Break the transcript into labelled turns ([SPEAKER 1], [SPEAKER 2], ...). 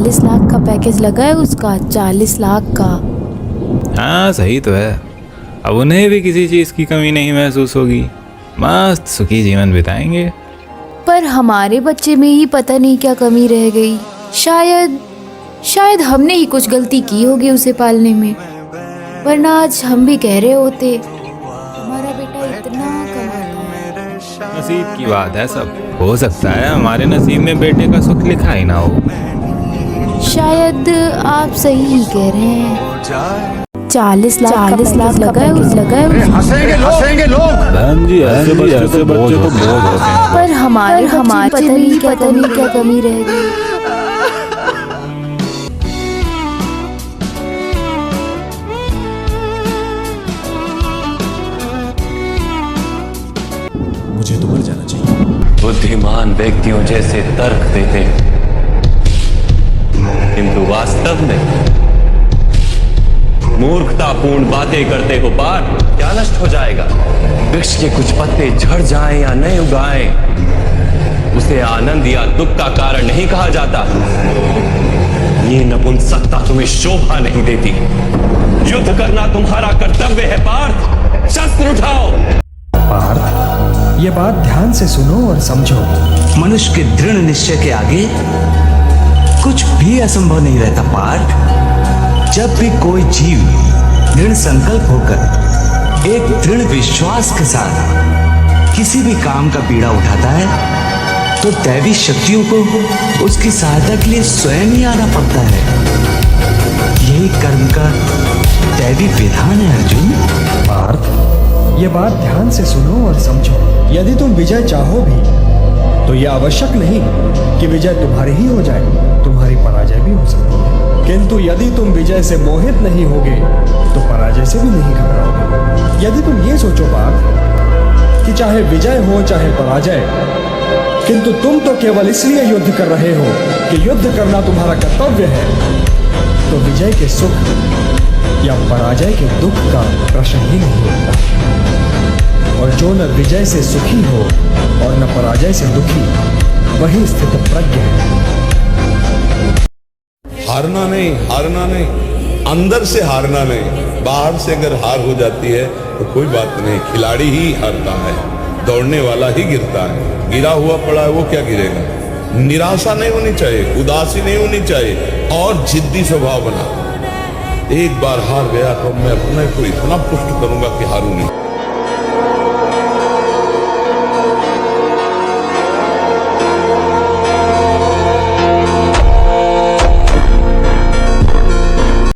[SPEAKER 1] 40 लाख का पैकेज लगा है उसका, 40 लाख का।
[SPEAKER 2] हाँ सही तो है। अब उन्हें भी किसी चीज़ की कमी नहीं महसूस होगी, मस्त सुखी जीवन बिताएंगे।
[SPEAKER 1] पर हमारे बच्चे में ही पता नहीं क्या कमी रह गई। शायद हमने ही कुछ गलती की होगी उसे पालने में, वरना आज हम भी कह रहे होते हमारा बेटा इतना कमाता है।
[SPEAKER 2] नसीब की बात है सब। हो सकता है हमारे नसीब में बेटे का सुख लिखा ही ना हो।
[SPEAKER 1] शायद आप सही ही कह रहे हैं। 40 लाख लगा है
[SPEAKER 3] हंसेंगे लोग।
[SPEAKER 2] बहन जी ऐसे बच्चे तो बोझ होते हैं।
[SPEAKER 1] पर हमारे पता नहीं क्या कमी रह गई।
[SPEAKER 3] मुझे तो मर जाना चाहिए।
[SPEAKER 4] बुद्धिमान व्यक्तियों जैसे तर्क देते, किंतु वास्तव में मूर्खतापूर्ण बातें करते हो। पार्थ, क्या नष्ट हो जाएगा? वृक्ष के कुछ पत्ते झड़ जाएं या नए उगाएं, उसे आनंद या दुख का कारण नहीं कहा जाता। ये नपुंसकता तुम्हें शोभा नहीं देती। युद्ध करना तुम्हारा कर्तव्य है पार्थ, शस्त्र उठाओ।
[SPEAKER 5] पार्थ, ये बात ध्यान से सुनो और समझो।
[SPEAKER 6] मनुष्य के दृढ़ निश्चय के आगे कुछ भी असंभव नहीं रहता पार्थ। जब भी कोई जीव दृढ़ संकल्प होकर एक दृढ़ विश्वास के साथ किसी भी काम का बीड़ा उठाता है, तो दैवी शक्तियों को उसकी सहायता के लिए स्वयं ही आना पड़ता है। यही कर्म का दैवी विधान है अर्जुन।
[SPEAKER 5] पार्थ, ये बात ध्यान से सुनो और समझो। यदि तुम विजय चाहो भी तो यह आवश्यक नहीं कि विजय तुम्हारी ही हो जाए, तुम्हारी पराजय भी हो सकती है। किंतु यदि तुम विजय से मोहित नहीं होगे तो पराजय से भी नहीं घबराओगे। यदि तुम ये सोचो बात कि चाहे विजय हो चाहे पराजय, किंतु तुम तो केवल इसलिए युद्ध कर रहे हो कि युद्ध करना तुम्हारा कर्तव्य है, तो विजय के सुख या पराजय के दुख का प्रश्न ही नहीं उठता। और जो न विजय से सुखी हो और न पराजय से दुखी, वही स्थित प्रज्ञ है।
[SPEAKER 7] हारना नहीं, अंदर से हारना नहीं। बाहर से अगर हार हो जाती है तो कोई बात नहीं, खिलाड़ी ही हारता है, दौड़ने वाला ही गिरता है। गिरा हुआ पड़ा है वो क्या गिरेगा। निराशा नहीं होनी चाहिए, उदासी नहीं होनी चाहिए, और जिद्दी स्वभाव बना। एक बार हार गया तो मैं अपने को इतना पुष्ट करूंगा कि हारूंगा।